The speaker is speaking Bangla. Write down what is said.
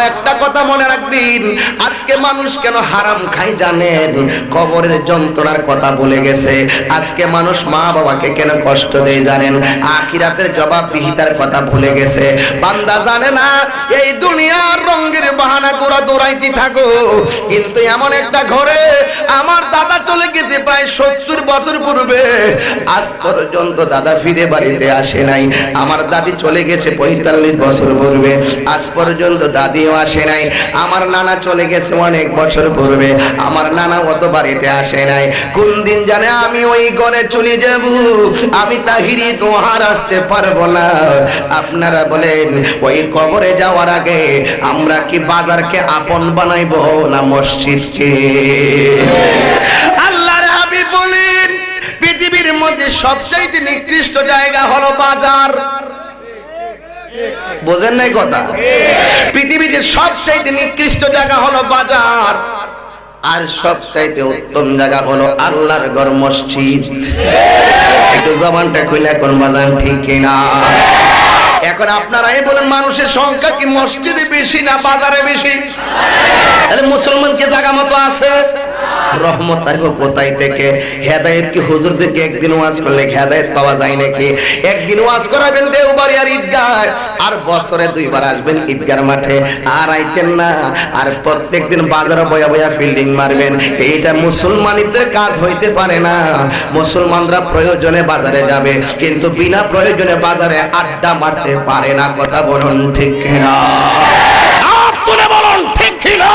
একটা কথা মনে রাখবেন, আজকে মানুষ কেন হারাম খায় জানেন? কবরের যন্ত্রণার কথা ভুলে গেছে। আজকে মানুষ মা বাবাকে কেন কষ্ট দেয় জানেন? আখিরাতের জবাবদিহিতার কথা ভুলে গেছে। বান্দা জানে না এই দুনিয়ার রঙের বাহানা করে দৌড়াইতে থাকো, কিন্তু এমন একটা ঘরে আমার দাদা চলে গেছে প্রায় 70 বছর পূর্বে, আজ পর্যন্ত দাদা ফিরে বাড়িতে আসে নাই। আমার দাদি চলে গেছে 45 বছর পূর্বে, আজ পর্যন্ত দাদিও আসে নাই। আমার নানা চলে গেছে অনেক বছর পূর্বে, আমার নানা অত বাড়িতে আসে নাই। কোন দিন জানে আমি ওই ঘরে চলে যাব, আমি তাহিরি তো আর আসতে পারবো না। আপনারা বলেন ওই কবরে যাওয়ার আগে আমরা কি বাজারকে আপন বানাইবো না মসজিদকে? আল্লাহর হাবিব বলেন পৃথিবীর মধ্যে সবচাইতে নিকৃষ্ট জায়গা হলো বাজার। বোঝেন নাই কথা? পৃথিবীতে সবচাইতে নিকৃষ্ট জায়গা হলো বাজার, আর সবচাইতে উত্তম জায়গা হলো আল্লাহর ঘর মসজিদ। একটু জবানটা খুলে কোন বাজান ঠিক কিনা? এখন আপনারাই বলেন মানুষের সংখ্যা কি মসজিদে বেশি না বাজারে বেশি? আরে মুসলমানকে জায়গা মতো আছে? রহমত আইব কোথায় থেকে? হেদায়েত কি হুজুর থেকে একদিন ওয়াজ করলে হেদায়েত পাওয়া যায় নাকি? একদিন ওয়াজ করাবেন দেওবাড়ি আর ঈদগাহ, আর বছরে 2 বার আসবেন ঈদগার মাঠে, আর আইতেন না। আর প্রত্যেকদিন বাজারে বয়া বয়া ফিল্ডিং মারবেন। এইটা মুসলমানিদের কাজ হইতে পারে না। মুসলমানরা প্রয়োজনে বাজারে যাবে, কিন্তু বিনা প্রয়োজনে বাজারে আড্ডা মারতে পারে না। কথা বলুন ঠিক কিনা? আপনি বলুন ঠিক কিনা?